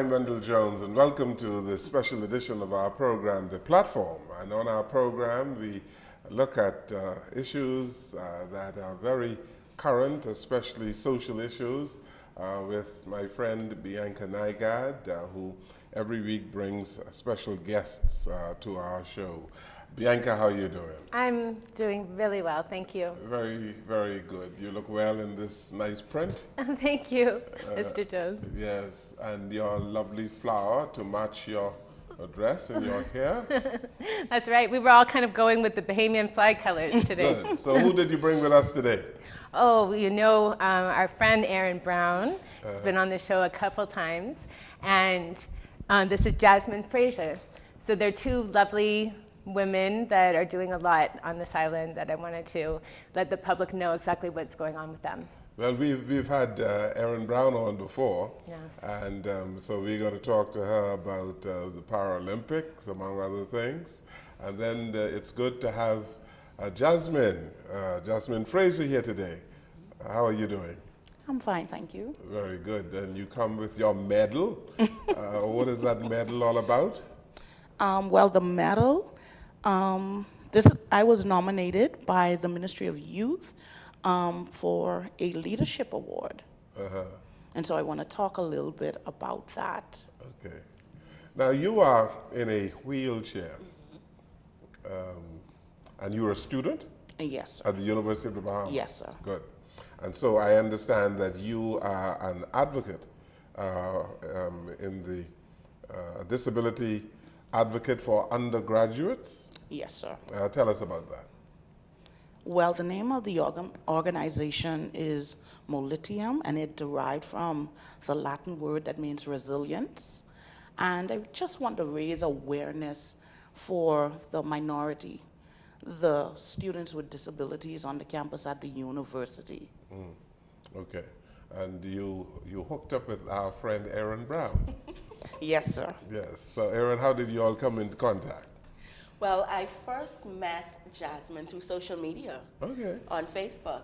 I'm Wendell Jones, and welcome to this special edition of our program, The Platform. And on our program, we look at issues that are very current, especially social issues, with my friend Bianca Nygard, who every week brings special guests to our show. Bianca, how are you doing? I'm doing really well, thank you. Very, very good. You look well in this nice print. Thank you, Mr. Jones. Yes, and your lovely flower to match your dress and your hair. That's right. We were all kind of going with the Bahamian flag colors today. Good. So who did you bring with us today? Oh, you know our friend Erin Brown. She's been on the show a couple times. And this is Jasmine Frazer. So they're two lovely women that are doing a lot on this island that I wanted to let the public know exactly what's going on with them. Well, we've had Erin Brown on before, yes. And so we're going to talk to her about the Paralympics, among other things. And then it's good to have Jasmine Frazer here today. How are you doing? I'm fine, thank you. Very good. And you come with your medal. What is that medal all about? Well, the medal, I was nominated by the Ministry of Youth for a leadership award. And so I want to talk a little bit about that. Okay. Now you are in a wheelchair, and you're a student? Yes, sir. At the University of the Bahamas? Yes, sir. Good. And so I understand that you are an advocate in the disability advocate for undergraduates? Yes, sir. Tell us about that. Well, the name of the organization is Molitium, and it derived from the Latin word that means resilience. And I just want to raise awareness for the minority, the students with disabilities on the campus at the university. Okay. And you hooked up with our friend Erin Brown. Yes, sir. Yes. So Erin, how did you all come into contact? Well, I first met Jasmine through social media. Okay. On Facebook.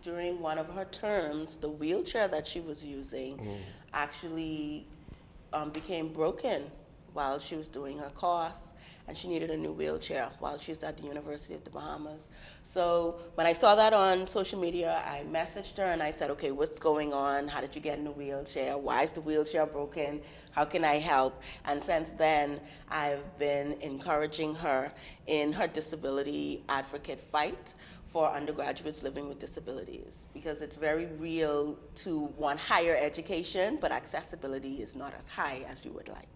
During one of her terms, the wheelchair that she was using actually became broken while she was doing her course, and she needed a new wheelchair while she was at the University of the Bahamas. So when I saw that on social media, I messaged her and I said, okay, what's going on? How did you get in a wheelchair? Why is the wheelchair broken? How can I help? And since then, I've been encouraging her in her disability advocate fight for undergraduates living with disabilities, because it's very real to want higher education, but accessibility is not as high as you would like.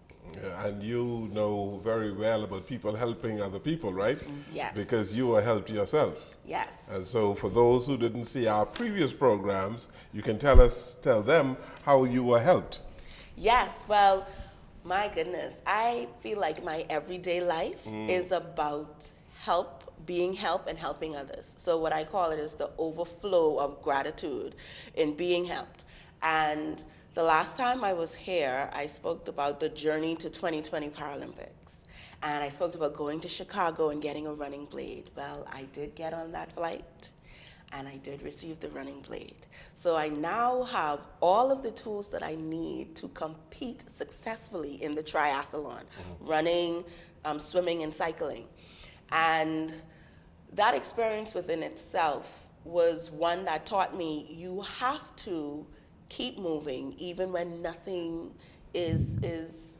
Yeah, and you know very well about people helping other people, right? Yes. Because you were helped yourself. Yes. And so for those who didn't see our previous programs, you can tell them how you were helped. Yes, well, my goodness, I feel like my everyday life is about being help and helping others. So what I call it is the overflow of gratitude in being helped. And the last time I was here, I spoke about the journey to 2020 Paralympics. And I spoke about going to Chicago and getting a running blade. Well, I did get on that flight, and I did receive the running blade. So I now have all of the tools that I need to compete successfully in the triathlon, running, swimming, and cycling. And that experience within itself was one that taught me you have to keep moving even when nothing is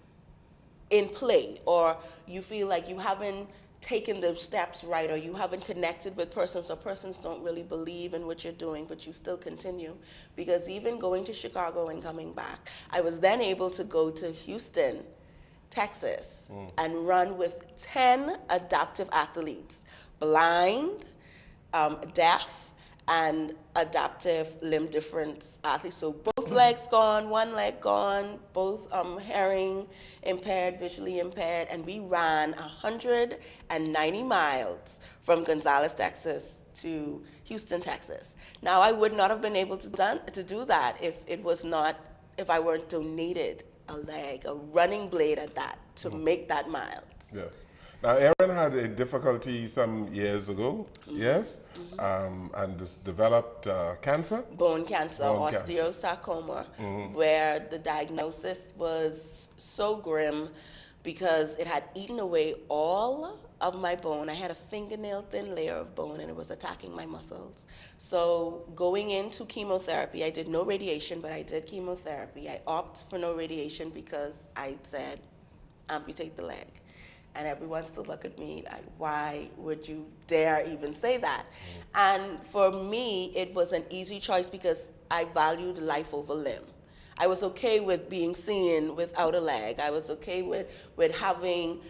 in play, or you feel like you haven't taken the steps right, or you haven't connected with persons, or persons don't really believe in what you're doing, but you still continue. Because even going to Chicago and coming back, I was then able to go to Houston, Texas, and run with 10 adaptive athletes, blind, deaf, and adaptive limb difference athletes. So both legs gone, one leg gone, both hearing impaired, visually impaired, and we ran 190 miles from Gonzales, Texas to Houston, Texas. Now, I would not have been able to do that if I weren't donated a leg, a running blade at that, to make that miles. Yes. Now, Erin had a difficulty some years ago, yes, and this developed cancer. Bone cancer, Bone cancer. osteosarcoma, where the diagnosis was so grim because it had eaten away all of my bone. I had a fingernail thin layer of bone and it was attacking my muscles. So going into chemotherapy, I did no radiation, but I did chemotherapy. I opted for no radiation because I said, amputate the leg. And everyone still looked at me like, why would you dare even say that? And for me, it was an easy choice because I valued life over limb. I was okay with being seen without a leg. I was okay with having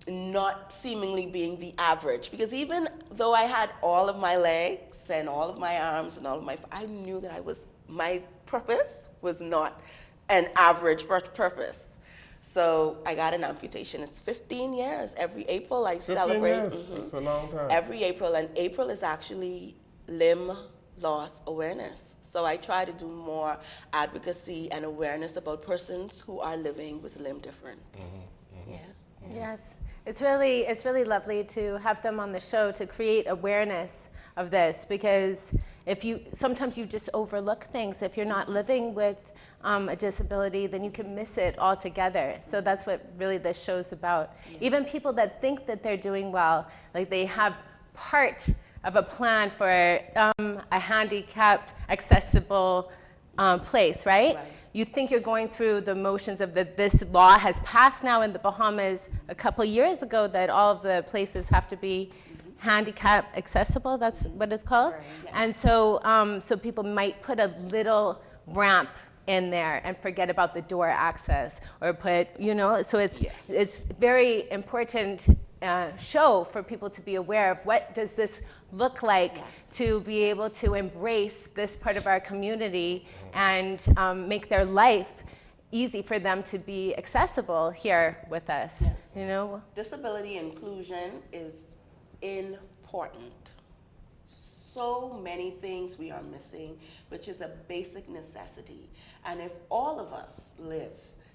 not seemingly being the average. Because even though I had all of my legs and all of my arms and all of I knew that my purpose was not an average purpose. So I got an amputation. It's 15 years. Every April I 15 celebrate. years, it's a long time. Every April, and April is actually limb loss awareness. So I try to do more advocacy and awareness about persons who are living with limb difference. Yeah. Yes, it's really lovely to have them on the show to create awareness of this, because sometimes you just overlook things. If you're not living with a disability, then you can miss it altogether. So that's what really this show's about. Yeah. Even people that think that they're doing well, like they have part of a plan for a handicapped, accessible place, right? You think you're going through the motions of this law has passed now in the Bahamas a couple years ago that all of the places have to be handicap accessible, that's what it's called. Right, yes. And so, so people might put a little ramp in there and forget about the door access, or put, so it's very important show for people to be aware of what does this look like to be able to embrace this part of our community and make their life easy for them to be accessible here with us. Disability inclusion is important. So many things we are missing, which is a basic necessity. And if all of us live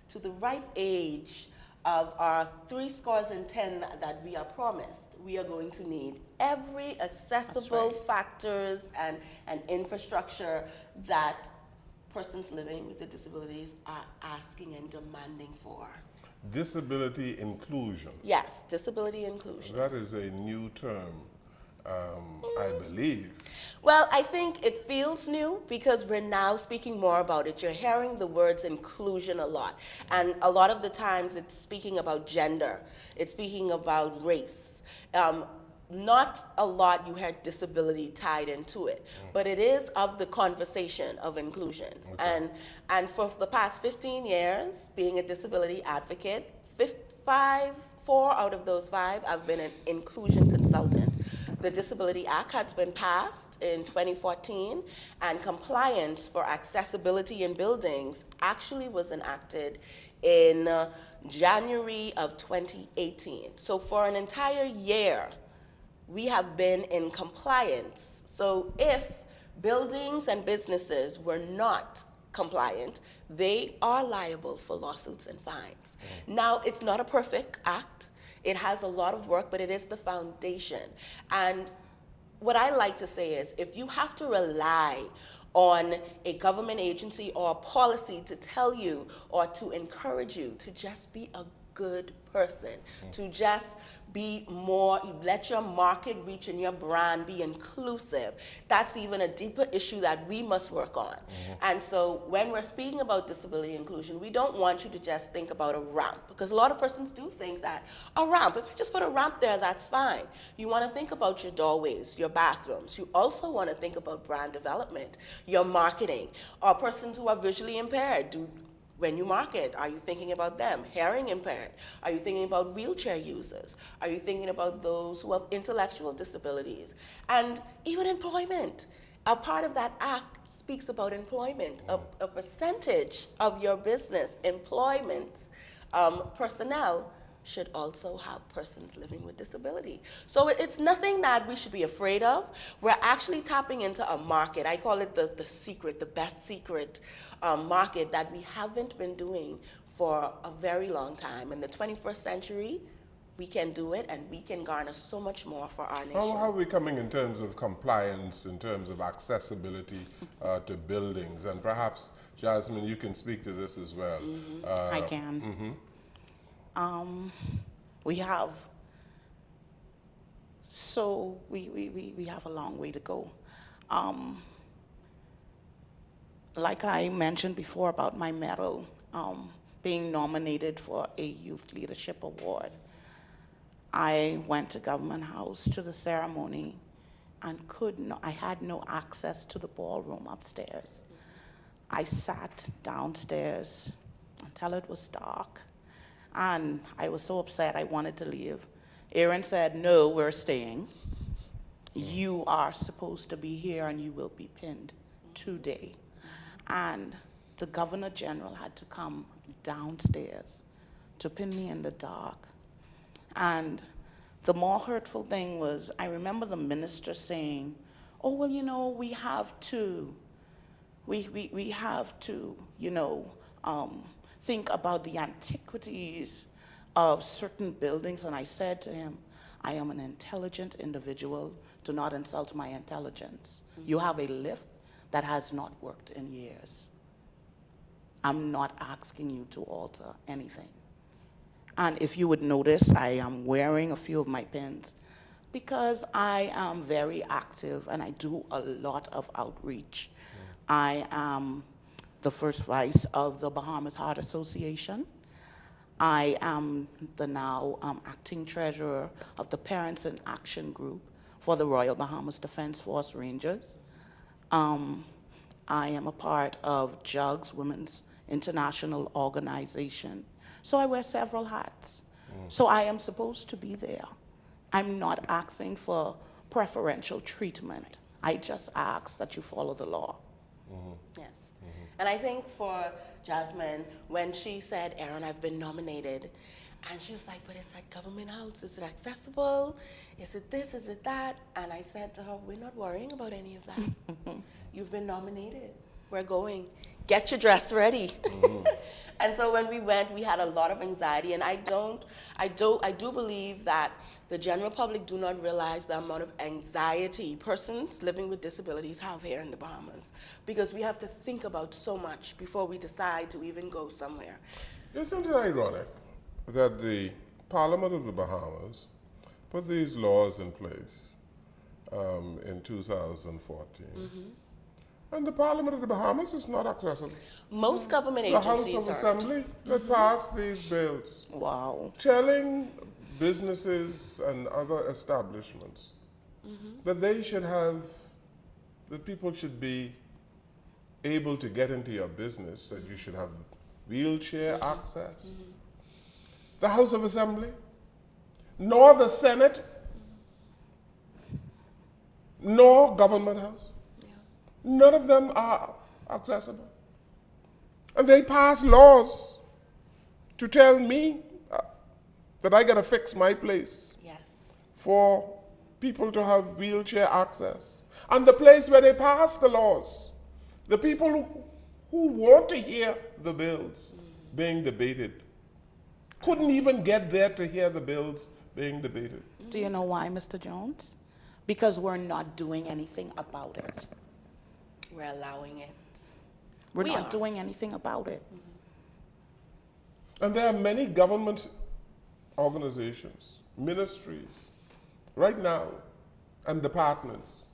to the right age of our 70 that we are promised, we are going to need every accessible factors and infrastructure that persons living with the disabilities are asking and demanding for. Disability inclusion. Yes, disability inclusion. That is a new term, I believe. Well, I think it feels new because we're now speaking more about it. You're hearing the words inclusion a lot. And a lot of the times it's speaking about gender. It's speaking about race. Not a lot you heard disability tied into it, but it is of the conversation of inclusion. Okay. And for the past 15 years, being a disability advocate, 4 out of those 5, I've been an inclusion consultant. The Disability Act has been passed in 2014, and compliance for accessibility in buildings actually was enacted in January of 2018. So for an entire year, we have been in compliance. So if buildings and businesses were not compliant, they are liable for lawsuits and fines. Now, it's not a perfect act. It has a lot of work, but it is the foundation. And what I like to say is, if you have to rely on a government agency or a policy to tell you or to encourage you to just be a good person, to just be more, let your market reach and your brand be inclusive. That's even a deeper issue that we must work on. And so when we're speaking about disability inclusion, we don't want you to just think about a ramp, because a lot of persons do think that a ramp, if I just put a ramp there, that's fine. You want to think about your doorways, your bathrooms. You also want to think about brand development, your marketing, or persons who are visually impaired. When you market, are you thinking about them? Hearing impaired? Are you thinking about wheelchair users? Are you thinking about those who have intellectual disabilities? And even employment. A part of that act speaks about employment. A percentage of your business employment personnel should also have persons living with disability. So it's nothing that we should be afraid of. We're actually tapping into a market. I call it the secret, the best secret market that we haven't been doing for a very long time. In the 21st century, we can do it, and we can garner so much more for our nation. How are we coming in terms of compliance, in terms of accessibility to buildings? And perhaps, Jasmine, you can speak to this as well. I can. We have, so we have a long way to go. Like I mentioned before about my medal, being nominated for a Youth Leadership Award, I went to Government House to the ceremony and I had no access to the ballroom upstairs. I sat downstairs until it was dark, and I was so upset I wanted to leave. Erin said, "No, we're staying. You are supposed to be here and you will be pinned today." And the Governor General had to come downstairs to pin me in the dark. And the more hurtful thing was, I remember the minister saying, "Oh, well, you know, we have to, you know, think about the antiquities of certain buildings." And I said to him, "I am an intelligent individual. Do not insult my intelligence. You have a lift that has not worked in years. I'm not asking you to alter anything." And if you would notice, I am wearing a few of my pins because I am very active and I do a lot of outreach. I am the first vice of the Bahamas Heart Association. I am the now acting treasurer of the Parents in Action Group for the Royal Bahamas Defense Force Rangers. I am a part of JUGS, Women's International Organization. So I wear several hats. So I am supposed to be there. I'm not asking for preferential treatment. I just ask that you follow the law. Yes. And I think for Jasmine, when she said, "Erin, I've been nominated," and she was like, "But it's at Government House. Is it accessible? Is it this? Is it that?" And I said to her, "We're not worrying about any of that. You've been nominated. We're going. Get your dress ready." And so when we went, we had a lot of anxiety, and I do believe that the general public do not realize the amount of anxiety persons living with disabilities have here in the Bahamas, because we have to think about so much before we decide to even go somewhere. Isn't it ironic that the Parliament of the Bahamas put these laws in place in 2014? And the Parliament of the Bahamas is not accessible. Most government The House agencies of aren't. Assembly that passed these bills, Wow. telling businesses and other establishments that they should have, that people should be able to get into your business, that you should have wheelchair access. The House of Assembly, nor the Senate, nor Government House. None of them are accessible. And they pass laws to tell me that I gotta fix my place Yes. for people to have wheelchair access. And the place where they pass the laws, the people who want to hear the bills being debated couldn't even get there to hear the bills being debated. Do you know why, Mr. Jones? Because we're not doing anything about it. We're allowing it. We're We not are. doing anything about it. And there are many government organizations, ministries, right now, and departments.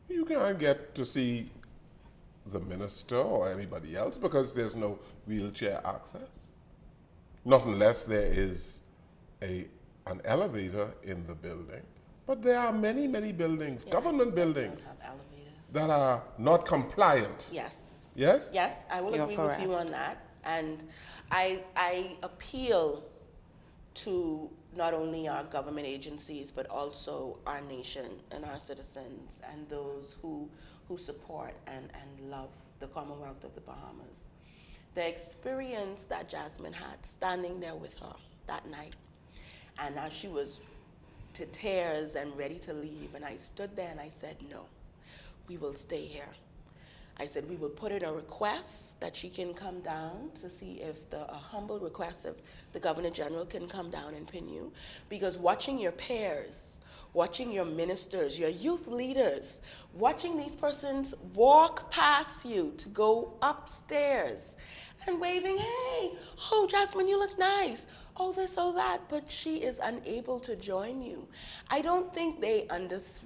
You can't get to see the minister or anybody else because there's no wheelchair access. Not unless there is an elevator in the building. But there are many, many buildings, government buildings, Have elevators. that are not compliant. Yes. Yes? Yes, I will You're agree with you correct. on that. And I appeal to not only our government agencies, but also our nation and our citizens and those who support and love the Commonwealth of the Bahamas. The experience that Jasmine had standing there with her that night, and now she was to tears and ready to leave, and I stood there and I said, "No, we will stay here." I said we will put in a request that she can come down to see if a humble request if the Governor General can come down and pin you. Because watching your peers, watching your ministers, your youth leaders, watching these persons walk past you to go upstairs and waving, hey, oh, Jasmine, you look nice. Oh, this, oh, that, but she is unable to join you. I don't think they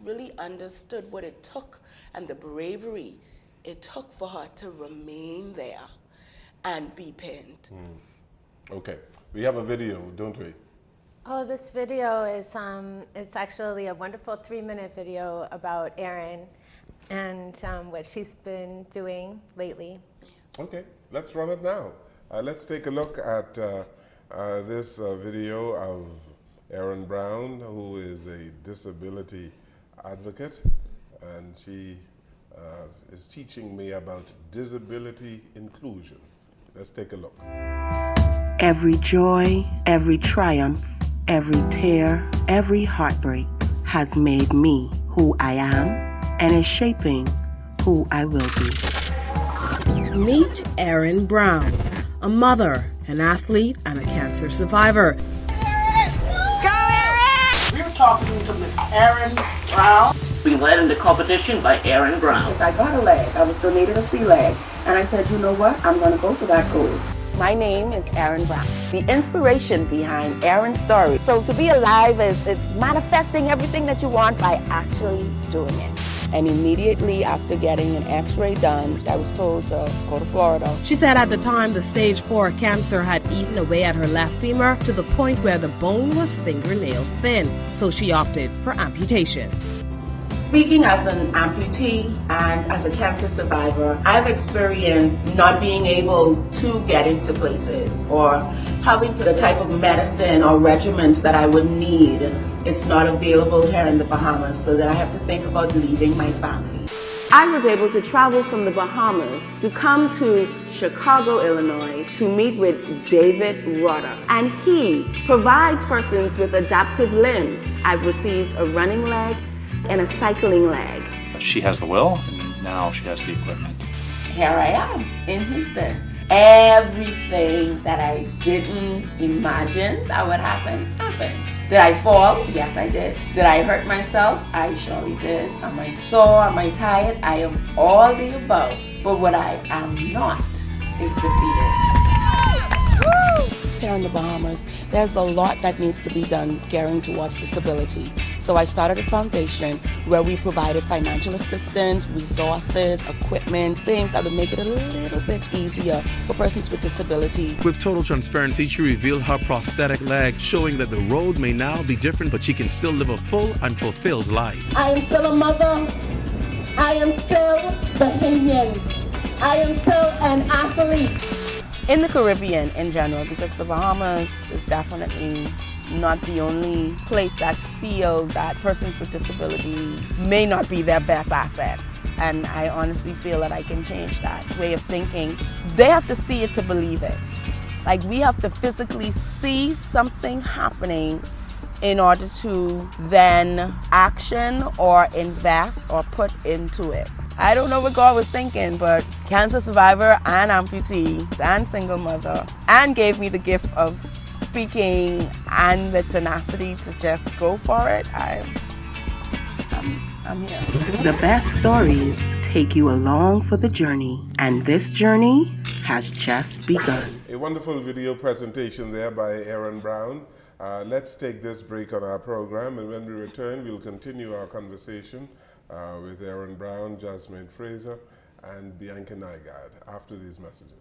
really understood what it took and the bravery it took for her to remain there and be pinned. Okay, we have a video, don't we? Oh, this video is, it's actually a wonderful 3-minute video about Erin and what she's been doing lately. Okay, let's run it now. Let's take a look at this video of Erin Brown, who is a disability advocate, and she is teaching me about disability inclusion. Let's take a look. Every joy, every triumph, every tear, every heartbreak has made me who I am and is shaping who I will be. Meet Erin Brown, a mother, an athlete, and a cancer survivor. We're talking to Miss Erin Brown. We led in the competition by Erin Brown. I got a leg. I was donated a free leg. And I said, you know what? I'm going to go for that goal. My name is Erin Brown. The inspiration behind Erin's story. So to be alive is manifesting everything that you want by actually doing it. And immediately after getting an x-ray done, I was told to go to Florida. She said at the time the stage 4 cancer had eaten away at her left femur to the point where the bone was fingernail thin. So she opted for amputation. Speaking as an amputee and as a cancer survivor, I've experienced not being able to get into places or having the type of medicine or regimens that I would need. It's not available here in the Bahamas, so that I have to think about leaving my family. I was able to travel from the Bahamas to come to Chicago, Illinois to meet with David Rodder. And he provides persons with adaptive limbs. I've received a running leg and a cycling leg. She has the will, and now she has the equipment. Here I am in Houston. Everything that I didn't imagine that would happen, happened. Did I fall? Yes, I did. Did I hurt myself? I surely did. Am I sore? Am I tired? I am all the above. But what I am not is defeated. Here in the Bahamas, there's a lot that needs to be done gearing towards disability. So I started a foundation where we provided financial assistance, resources, equipment, things that would make it a little bit easier for persons with disability. With total transparency, she revealed her prosthetic leg, showing that the road may now be different, but she can still live a full and fulfilled life. I am still a mother. I am still Bahamian. I am still an athlete. In the Caribbean in general, because the Bahamas is definitely not the only place that feel that persons with disability may not be their best assets. And I honestly feel that I can change that way of thinking. They have to see it to believe it. Like, we have to physically see something happening in order to then action or invest or put into it. I don't know what God was thinking, but cancer survivor and amputee and single mother, and gave me the gift of speaking and the tenacity to just go for it. I'm here. The best stories take you along for the journey, and this journey has just begun. A wonderful video presentation there by Erin Brown. Let's take this break on our program, and when we return, we'll continue our conversation with Erin Brown, Jasmine Frazer, and Bianca Nygard after these messages.